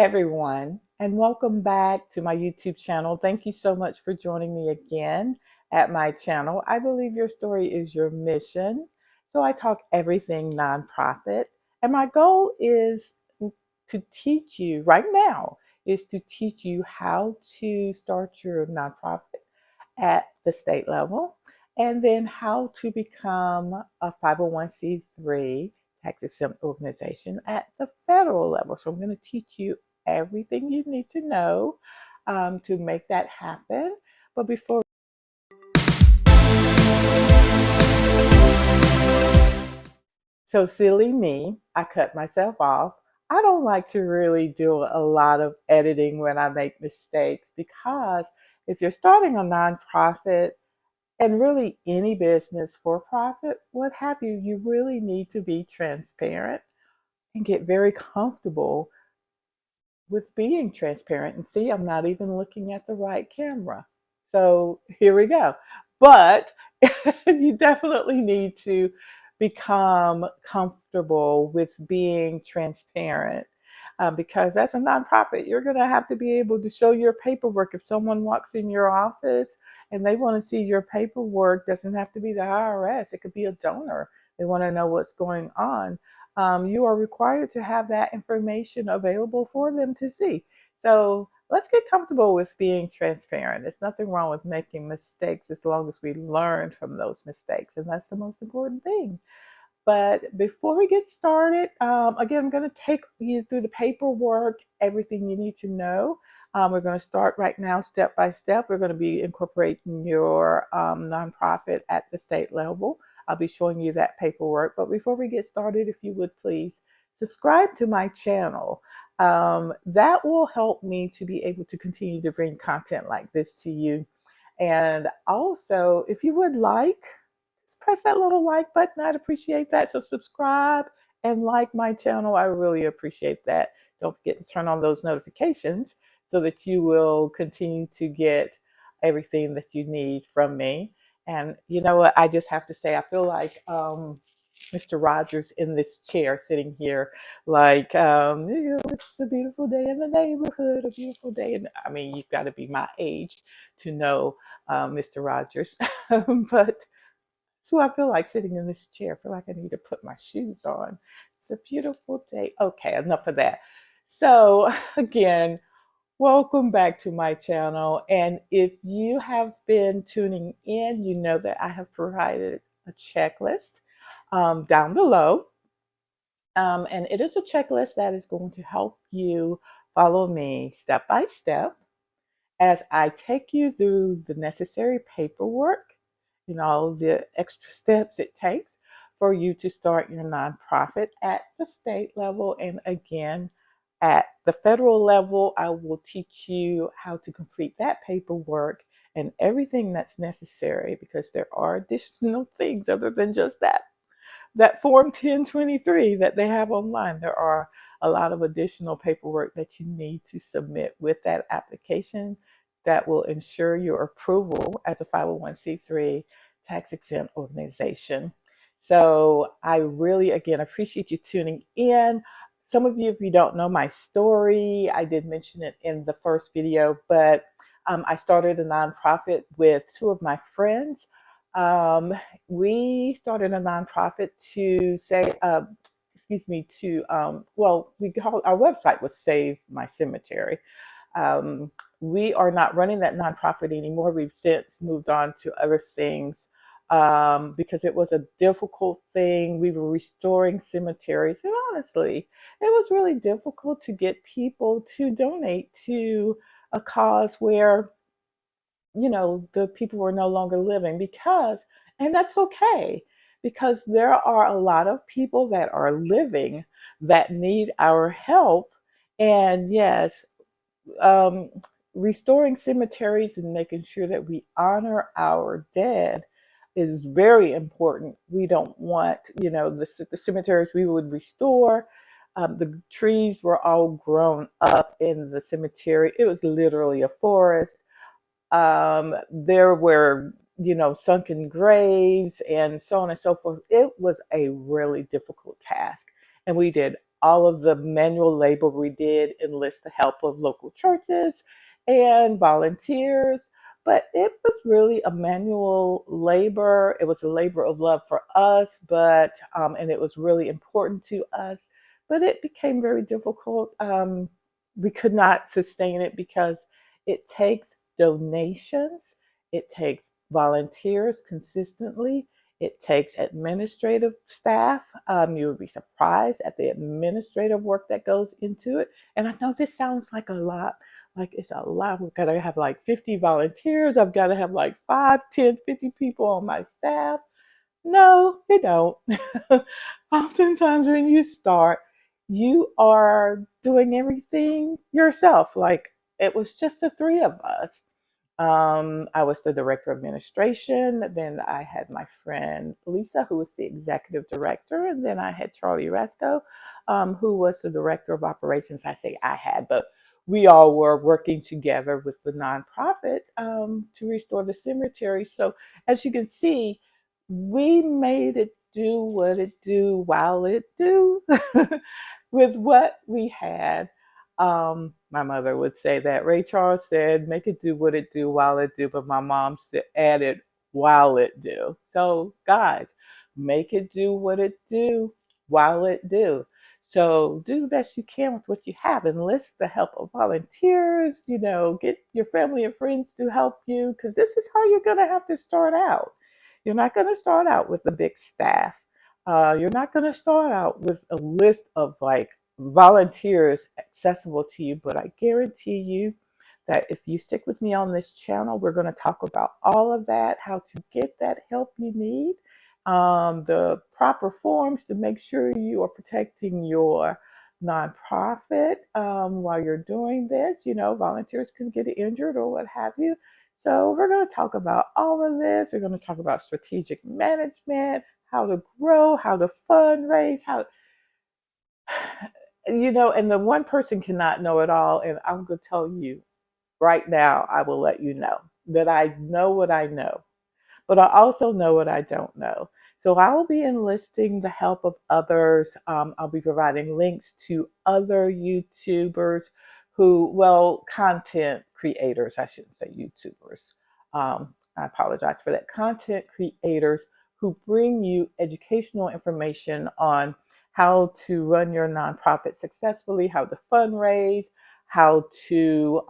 everyone, and welcome back to my YouTube channel. Thank you so much for joining me again at my channel. I believe your story is your mission. So I talk everything nonprofit, and my goal is to teach you right now is to teach you how to start your nonprofit at the state level, and then how to become a 501c3 tax exempt organization at the federal level. So I'm going to teach you everything you need to know to make that happen. But before So silly me, I cut myself off. I don't like to really do a lot of editing when I make mistakes because if you're starting a nonprofit and really any business for profit, what have you, you really need to be transparent and get very comfortable with being transparent. And see, I'm not even looking at the right camera. So here we go. But you definitely need to become comfortable with being transparent because as a nonprofit, you're going to have to be able to show your paperwork. If someone walks in your office and they want to see your paperwork, doesn't have to be the IRS, it could be a donor. They want to know what's going on. You are required to have that information available for them to see. So let's get comfortable with being transparent. There's nothing wrong with making mistakes as long as we learn from those mistakes. And that's the most important thing. But before we get started, again, I'm going to take you through the paperwork, everything you need to know. We're going to start right now, step by step. We're going to be incorporating your nonprofit at the state level. I'll be showing you that paperwork. But before we get started, if you would please subscribe to my channel. That will help me to be able to continue to bring content like this to you. And also, if you would like, just press that little like button. I'd appreciate that. So subscribe and like my channel. I really appreciate that. Don't forget to turn on those notifications so that you will continue to get everything that you need from me. And you know what? I just have to say, I feel like Mr. Rogers in this chair sitting here, like, it's a beautiful day in the neighborhood, a beautiful day. And I mean, you've got to be my age to know Mr. Rogers. But so I feel like sitting in this chair. I feel like I need to put my shoes on. It's a beautiful day. Okay, enough of that. So again, welcome back to my channel. And if you have been tuning in, you know that I have provided a checklist down below. And it is a checklist that is going to help you follow me step by step as I take you through the necessary paperwork, the extra steps it takes for you to start your nonprofit at the state level. And again, at the federal level, I will teach you how to complete that paperwork and everything that's necessary because there are additional things other than just that Form 1023 that they have online. There are a lot of additional paperwork that you need to submit with that application that will ensure your approval as a 501c3 tax exempt organization. So I really, again, appreciate you tuning in. Some of you, if you don't know my story, I did mention it in the first video, but I started a nonprofit with two of my friends. We started a nonprofit to say, we call our website was Save My Cemetery. We are not running that nonprofit anymore. We've since moved on to other things because it was a difficult thing. We were restoring cemeteries, and honestly, it was really difficult to get people to donate to a cause where the people were no longer living and that's okay, because there are a lot of people that are living that need our help. And yes, um, restoring cemeteries and making sure that we honor our dead is very important. We don't want, the cemeteries we would restore. The trees were all grown up in the cemetery. It was literally a forest. There were, sunken graves and so on and so forth. It was a really difficult task. And we did all of the manual labor we did enlist the help of local churches and volunteers. But it was really a manual labor. It was a labor of love for us, but and it was really important to us. But it became very difficult. We could not sustain it because it takes donations, it takes volunteers consistently, it takes administrative staff. You would be surprised at the administrative work that goes into it. And I know this sounds like a lot, like it's a lot. We've got to have like 50 volunteers. I've got to have like 5, 10, 50 people on my staff. No, you don't. Oftentimes, when you start, you are doing everything yourself. Like it was just the three of us. I was the director of administration. Then I had my friend Lisa, who was the executive director. And then I had Charlie Resco, who was the director of operations. I say I had, but we all were working together with the nonprofit to restore the cemetery. So as you can see, we made it do what it do while it do with what we had. My mother would say that. Ray Charles said, make it do what it do while it do, but my mom added, while it do. So guys, make it do what it do while it do. So do the best you can with what you have. Enlist the help of volunteers, get your family and friends to help you, because this is how you're going to have to start out. You're not going to start out with a big staff. You're not going to start out with a list of like volunteers accessible to you, but I guarantee you that if you stick with me on this channel, we're going to talk about all of that, how to get that help you need, the proper forms to make sure you are protecting your nonprofit while you're doing this. Volunteers can get injured or what have you. So we're going to talk about all of this. We're going to talk about strategic management, how to grow, how to fundraise, how and the one person cannot know it all. And I'm going to tell you right now, I will let you know that I know what I know, but I also know what I don't know. So I will be enlisting the help of others. I'll be providing links to other YouTubers content creators, I shouldn't say YouTubers. I apologize for that. Content creators who bring you educational information on how to run your nonprofit successfully, how to fundraise, how to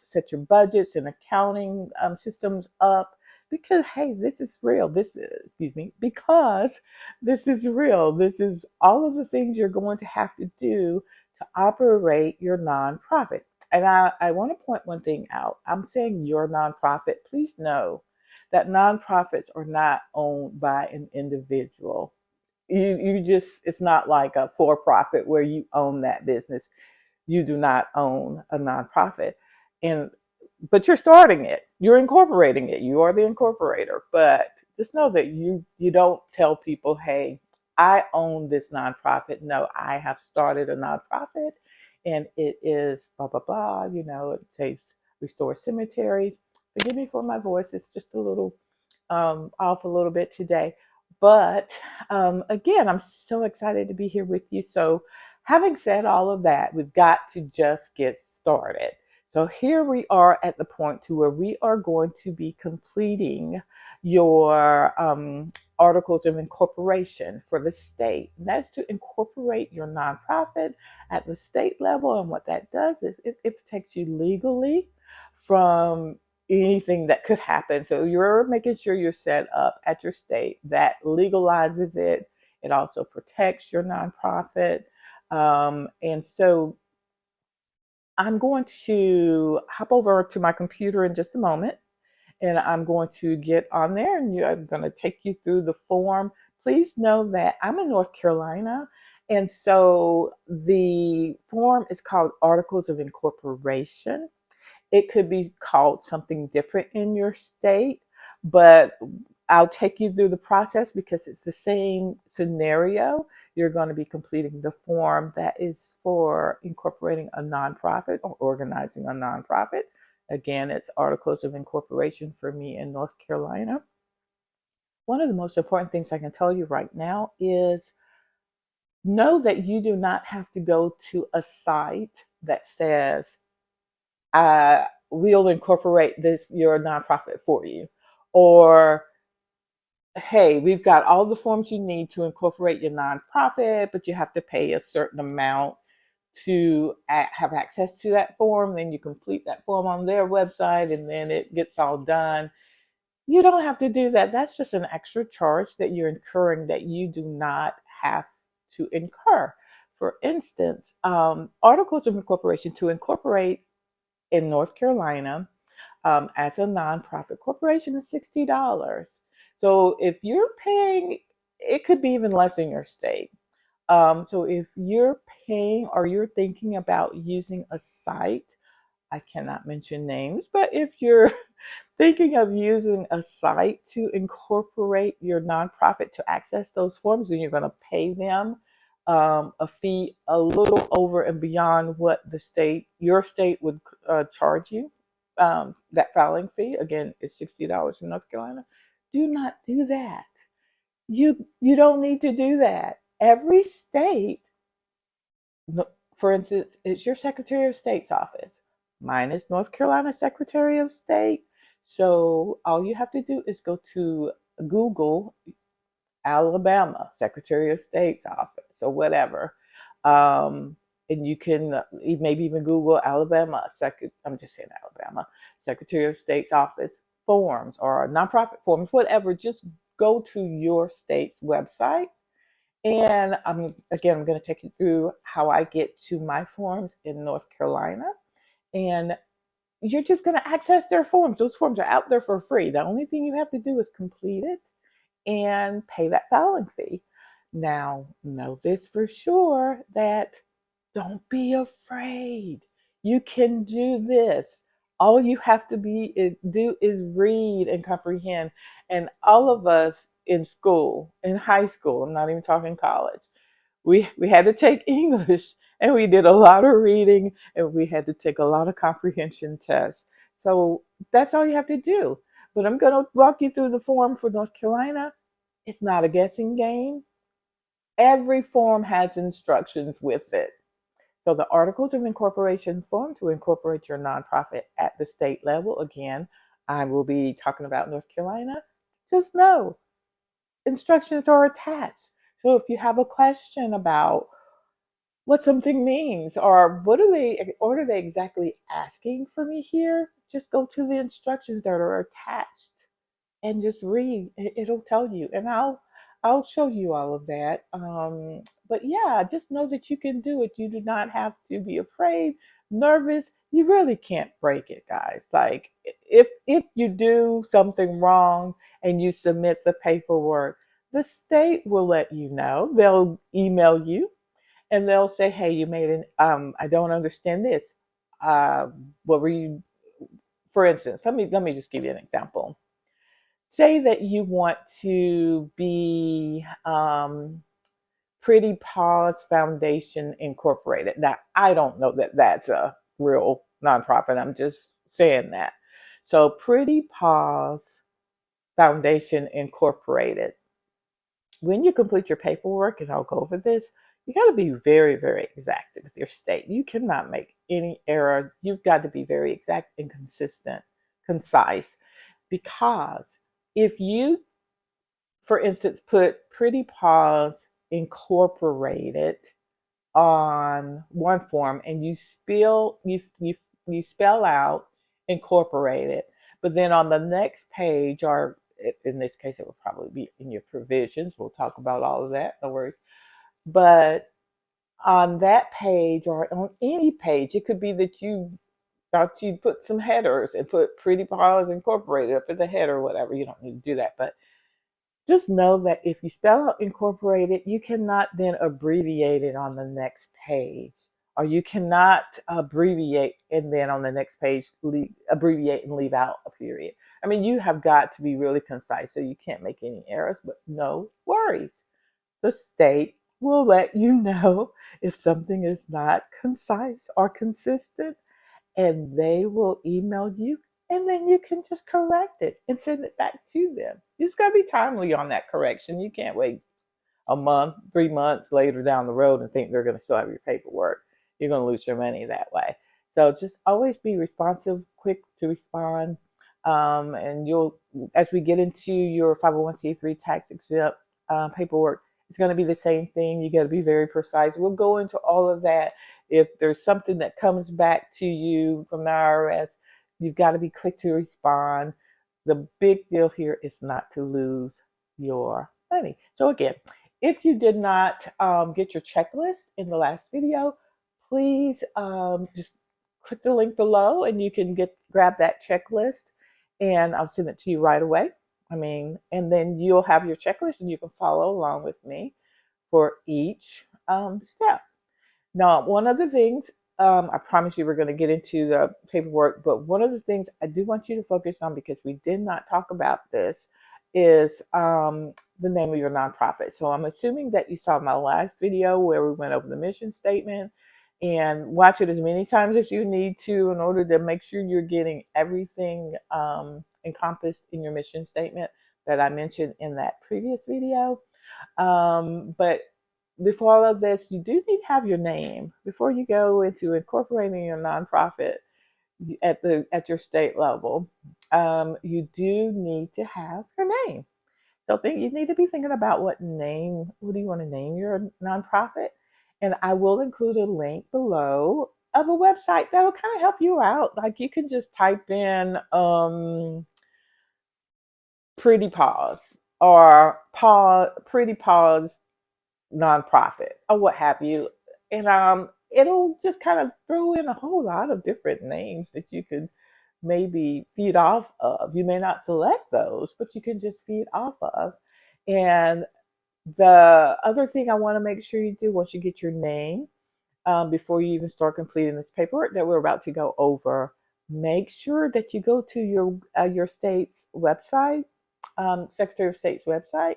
set your budgets and accounting systems up. Because, hey, this is real. Because this is real. This is all of the things you're going to have to do to operate your nonprofit. And I want to point one thing out. I'm saying your nonprofit. Please know that nonprofits are not owned by an individual. It's not like a for-profit where you own that business. You do not own a nonprofit. But you're starting it. You're incorporating it. You are the incorporator. But just know that you don't tell people, hey, I own this nonprofit. No, I have started a nonprofit and it is blah, blah, blah. It says restore cemeteries. Forgive me for my voice. It's just a little off a little bit today. But again, I'm so excited to be here with you. So having said all of that, we've got to just get started. So here we are at the point to where we are going to be completing your articles of incorporation for the state. And that's to incorporate your nonprofit at the state level. And what that does is it protects you legally from anything that could happen. So you're making sure you're set up at your state. That legalizes it. It also protects your nonprofit. And so I'm going to hop over to my computer in just a moment, and I'm going to get on there and I'm going to take you through the form. Please know that I'm in North Carolina, and so the form is called Articles of Incorporation. It could be called something different in your state, but I'll take you through the process because it's the same scenario. You're going to be completing the form that is for incorporating a nonprofit or organizing a nonprofit. Again, it's Articles of Incorporation for me in North Carolina. One of the most important things I can tell you right now is know that you do not have to go to a site that says, we'll incorporate this your nonprofit for you, or hey, we've got all the forms you need to incorporate your nonprofit, but you have to pay a certain amount to have access to that form. Then you complete that form on their website and then it gets all done. You don't have to do that. That's just an extra charge that you're incurring that you do not have to incur. For instance, articles of incorporation to incorporate in North Carolina as a nonprofit corporation is $60. So if you're paying, it could be even less in your state. So if you're paying or you're thinking about using a site, I cannot mention names, but if you're thinking of using a site to incorporate your nonprofit to access those forms, then you're going to pay them a fee a little over and beyond what your state would charge you. That filing fee, again, is $60 in North Carolina. Do not do that. You don't need to do that. Every state, for instance, it's your Secretary of State's office. Mine is North Carolina Secretary of State. So all you have to do is go to Google Alabama Secretary of State's office or whatever. And you can maybe even Google I'm just saying Alabama Secretary of State's office forms or nonprofit forms, whatever. Just go to your state's website. And I'm going to take you through how I get to my forms in North Carolina. And you're just going to access their forms. Those forms are out there for free. The only thing you have to do is complete it and pay that filing fee. Now, know this for sure that don't be afraid. You can do this. All you have to do is read and comprehend. And all of us in school, in high school, I'm not even talking college, we had to take English and we did a lot of reading and we had to take a lot of comprehension tests. So that's all you have to do. But I'm going to walk you through the form for North Carolina. It's not a guessing game. Every form has instructions with it. So the Articles of Incorporation form to incorporate your nonprofit at the state level. Again, I will be talking about North Carolina. Just know instructions are attached. So if you have a question about what something means or what are they exactly asking for me here, just go to the instructions that are attached and just read. It'll tell you, and I'll show you all of that. But yeah, just know that you can do it. You do not have to be afraid, nervous. You really can't break it, guys. Like if you do something wrong and you submit the paperwork, the state will let you know. They'll email you and they'll say, "Hey, you made an I don't understand this. What were you?" For instance, let me just give you an example. Say that you want to be Pretty Paws Foundation Incorporated. Now, I don't know that that's a real nonprofit. I'm just saying that. So, Pretty Paws Foundation Incorporated. When you complete your paperwork, and I'll go over this, you got to be very, very exact with your state. You cannot make any error. You've got to be very exact and consistent, concise, because if you, for instance, put Pretty Paws Incorporated on one form and you spell out incorporated, but then on the next page, or in this case, it will probably be in your provisions. We'll talk about all of that, no worries. But on that page or on any page, it could be that you thought you'd put some headers and put Pretty Paws Incorporated up at the header or whatever. You don't need to do that, but just know that if you spell out incorporated, you cannot then abbreviate it on the next page. Or you cannot abbreviate and then on the next page abbreviate and leave out a period. I mean, you have got to be really concise so you can't make any errors, but no worries. The state will let you know if something is not concise or consistent, and they will email you, and then you can just correct it and send it back to them. You just got to be timely on that correction. You can't wait a month, 3 months later down the road and think they're going to still have your paperwork. You're going to lose your money that way. So just always be responsive, quick to respond. And you'll, as we get into your 501c3 tax exempt paperwork, it's going to be the same thing. You got to be very precise. We'll go into all of that. If there's something that comes back to you from the IRS, you've got to be quick to respond. The big deal here is not to lose your money. So again, if you did not get your checklist in the last video, please just click the link below and you can grab that checklist and I'll send it to you right away. And then you'll have your checklist and you can follow along with me for each step. Now, one of the things, I promise you we're going to get into the paperwork, but one of the things I do want you to focus on, because we did not talk about this, is the name of your nonprofit. So I'm assuming that you saw my last video where we went over the mission statement, and watch it as many times as you need to in order to make sure you're getting everything encompassed in your mission statement that I mentioned in that previous video. But before all of this, you do need to have your name before you go into incorporating your nonprofit at your state level. You do need to have your name. So you need to be thinking about what do you want to name your nonprofit? And I will include a link below of a website that will kind of help you out. Like you can just type in Pretty Paws or Pretty Paws nonprofit or what have you. And it'll just kind of throw in a whole lot of different names that you could maybe feed off of. You may not select those, but you can just feed off of. And the other thing I want to make sure you do once you get your name, before you even start completing this paperwork that we're about to go over, make sure that you go to your state's website, Secretary of State's website,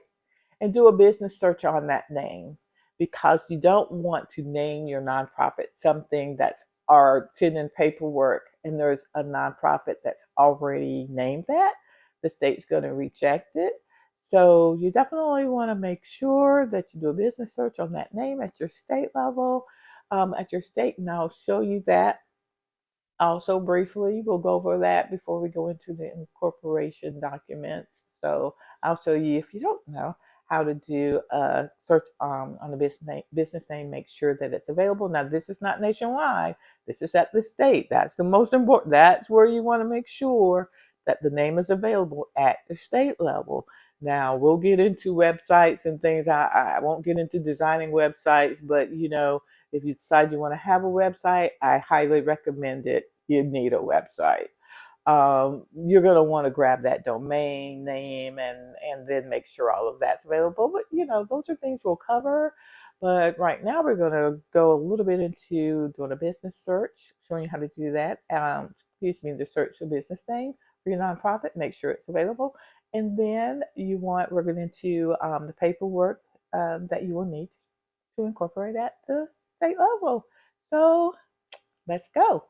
and do a business search on that name, because you don't want to name your nonprofit something that's or send in paperwork and there's a nonprofit that's already named that. The state's going to reject it. So you definitely want to make sure that you do a business search on that name at your state level, at your state, and I'll show you that also briefly. We'll go over that before we go into the incorporation documents. So I'll show you, if you don't know how to do a search on the business name, make sure that it's available. Now, this is not nationwide. This is at the state. That's the most important. That's where you want to make sure that the name is available at the state level. Now, we'll get into websites and things. I won't get into designing websites, but if you decide you want to have a website, I highly recommend it. You need a website. You're going to want to grab that domain name and then make sure all of that's available. But those are things we'll cover. But right now we're going to go a little bit into doing a business search, showing you how to do that. The search the business name for your nonprofit, make sure it's available. And then we're going into the paperwork that you will need to incorporate at the state level. So let's go.